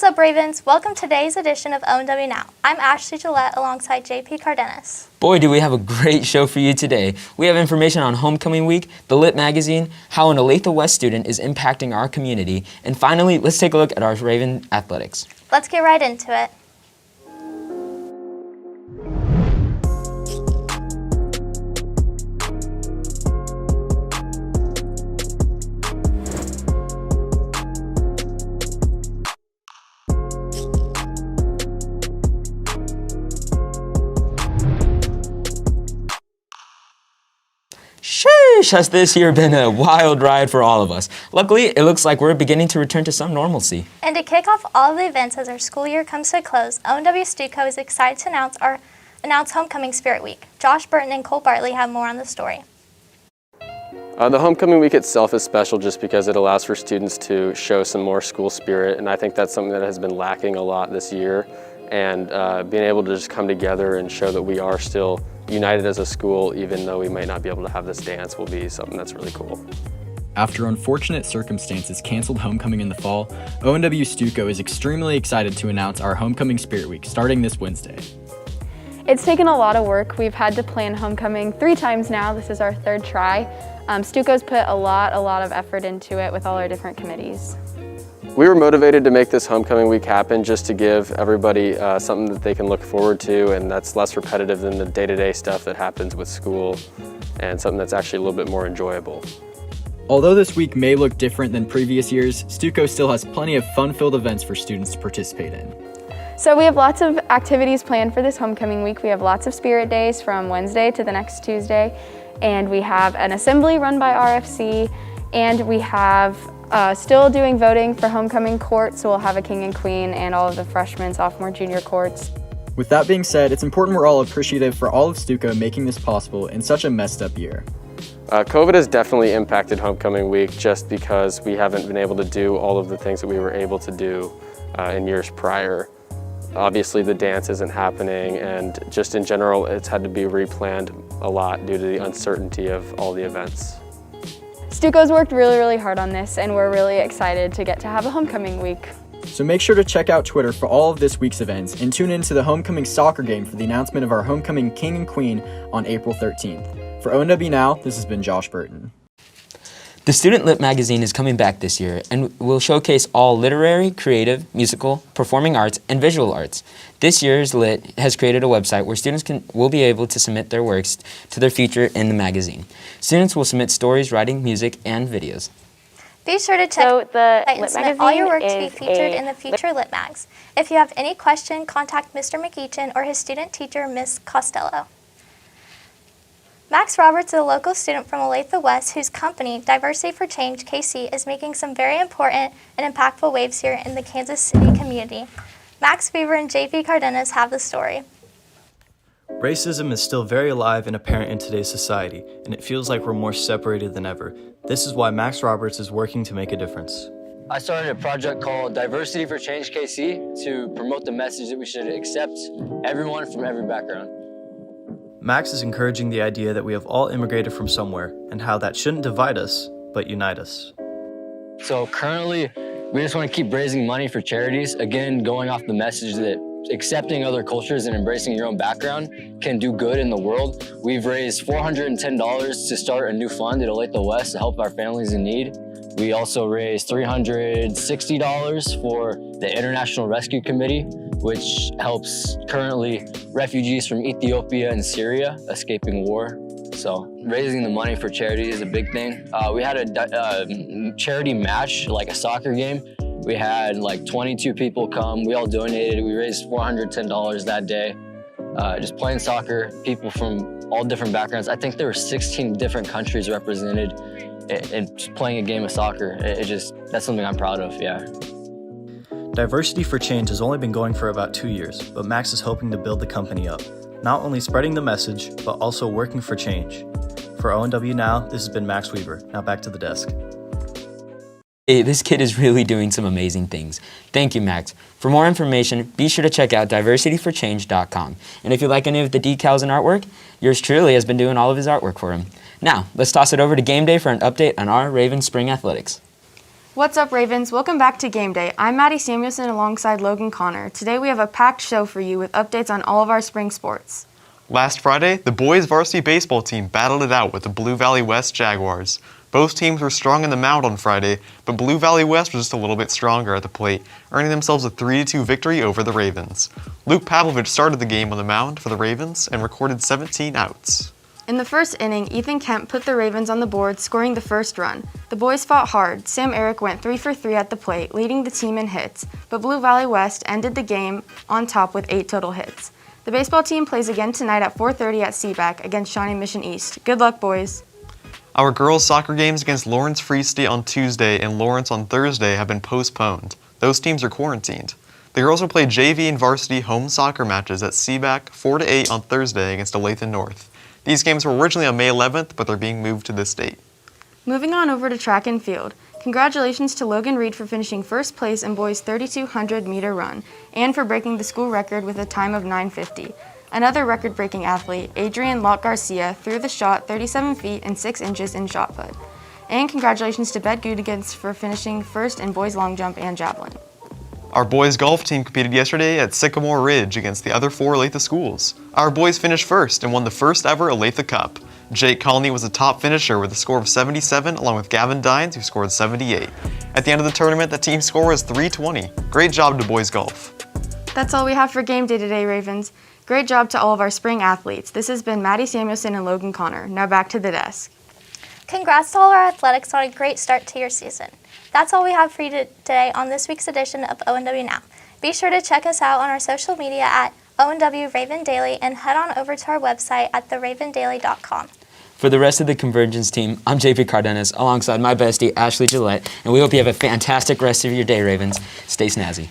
What's up, Ravens? Welcome to today's edition of ONW Now. I'm Ashley Gillette alongside JP Cardenas. Boy, do we have a great show for you today. We have information on Homecoming Week, the Lit magazine, how an Olathe West student is impacting our community, and finally, let's take a look at our Raven athletics. Let's get right into it. Sheesh, has this year been a wild ride for all of us. Luckily, it looks like we're beginning to return to some normalcy. And to kick off all of the events as our school year comes to a close, ONW Stuco is excited to announce Homecoming Spirit Week. Josh Burton and Cole Bartley have more on the story. The Homecoming Week itself is special just because it allows for students to show some more school spirit, and I think that's something that has been lacking a lot this year. And being able to just come together and show that we are still united as a school, even though we might not be able to have this dance, will be something that's really cool. After unfortunate circumstances canceled homecoming in the fall, ONW Stuco is extremely excited to announce our Homecoming Spirit Week starting this Wednesday. It's taken a lot of work. We've had to plan homecoming 3 times now. This is our 3rd try. Stuco's put a lot of effort into it with all our different committees. We were motivated to make this Homecoming Week happen just to give everybody something that they can look forward to, and that's less repetitive than the day-to-day stuff that happens with school, and something that's actually a little bit more enjoyable. Although this week may look different than previous years, Stuco still has plenty of fun-filled events for students to participate in. So we have lots of activities planned for this homecoming week. We have lots of spirit days from Wednesday to the next Tuesday, and we have an assembly run by RFC, and we have still doing voting for homecoming court, so we'll have a king and queen and all of the freshmen, sophomore, junior courts. With that being said, it's important we're all appreciative for all of Stuco making this possible in such a messed up year. COVID has definitely impacted Homecoming Week just because we haven't been able to do all of the things that we were able to do in years prior. Obviously the dance isn't happening, and just in general it's had to be replanned a lot due to the uncertainty of all the events. Stuco's worked really hard on this, and we're really excited to get to have a homecoming week. So make sure to check out Twitter for all of this week's events and tune in to the homecoming soccer game for the announcement of our homecoming king and queen on April 13th. For ONW Now, this has been Josh Burton. The Student Lit magazine is coming back this year and will showcase all literary, creative, musical, performing arts, and visual arts. This year's Lit has created a website where students will be able to submit their works to their feature in the magazine. Students will submit stories, writing, music, and videos. Be sure to check So the and Lit submit all your work to be magazine featured is in the future Lit Mags. If you have any question, contact Mr. McEachin or his student teacher, Ms. Costello. Max Roberts is a local student from Olathe West whose company, Diversity for Change KC, is making some very important and impactful waves here in the Kansas City community. Max Weaver and JP Cardenas have the story. Racism is still very alive and apparent in today's society, and it feels like we're more separated than ever. This is why Max Roberts is working to make a difference. I started a project called Diversity for Change KC to promote the message that we should accept everyone from every background. Max is encouraging the idea that we have all immigrated from somewhere and how that shouldn't divide us, but unite us. So currently, we just want to keep raising money for charities. Again, going off the message that accepting other cultures and embracing your own background can do good in the world. We've raised $410 to start a new fund at Olathe West to help our families in need. We also raised $360 for the International Rescue Committee, which helps currently refugees from Ethiopia and Syria escaping war. So raising the money for charity is a big thing. We had a charity match, like a soccer game. We had like 22 people come. We all donated. We raised $410 that day. Just playing soccer, people from all different backgrounds. I think there were 16 different countries represented in just playing a game of soccer. That's something I'm proud of, yeah. Diversity for Change has only been going for about 2 years, but Max is hoping to build the company up, not only spreading the message, but also working for change. For ONW Now, this has been Max Weaver. Now back to the desk. Hey, this kid is really doing some amazing things. Thank you, Max. For more information, be sure to check out diversityforchange.com. And if you like any of the decals and artwork, yours truly has been doing all of his artwork for him. Now, let's toss it over to game day for an update on our Raven Spring Athletics. What's up, Ravens? Welcome back to Game Day. I'm Maddie Samuelson alongside Logan Connor. Today we have a packed show for you with updates on all of our spring sports. Last Friday, the boys varsity baseball team battled it out with the Blue Valley West Jaguars. Both teams were strong in the mound on Friday, but Blue Valley West was just a little bit stronger at the plate, earning themselves a 3-2 victory over the Ravens. Luke Pavlovich started the game on the mound for the Ravens and recorded 17 outs. In the first inning, Ethan Kemp put the Ravens on the board, scoring the first run. The boys fought hard. Sam Eric went 3 for 3 at the plate, leading the team in hits, but Blue Valley West ended the game on top with 8 total hits. The baseball team plays again tonight at 4:30 at Seaback against Shawnee Mission East. Good luck, boys. Our girls' soccer games against Lawrence Free State on Tuesday and Lawrence on Thursday have been postponed. Those teams are quarantined. The girls will play JV and varsity home soccer matches at Seaback 4 to 8 on Thursday against Olathe North. These games were originally on May 11th, but they're being moved to this date. Moving on over to track and field. Congratulations to Logan Reed for finishing first place in boys' 3,200-meter run and for breaking the school record with a time of 9:50. Another record-breaking athlete, Adrian Locke Garcia, threw the shot 37 feet and 6 inches in shot put. And congratulations to Bet Gudigans for finishing first in boys' long jump and javelin. Our boys golf team competed yesterday at Sycamore Ridge against the other 4 Olathe schools. Our boys finished first and won the first ever Olathe Cup. Jake Colney was the top finisher with a score of 77, along with Gavin Dines, who scored 78. At the end of the tournament, the team score was 320. Great job to boys golf. That's all we have for Game Day today, Ravens. Great job to all of our spring athletes. This has been Maddie Samuelson and Logan Connor. Now back to the desk. Congrats to all our athletics on a great start to your season. That's all we have for you today on this week's edition of ONW Now. Be sure to check us out on our social media at ONW Raven Daily and head on over to our website at theravendaily.com. For the rest of the Convergence team, I'm JP Cardenas alongside my bestie, Ashley Gillette, and we hope you have a fantastic rest of your day, Ravens. Stay snazzy.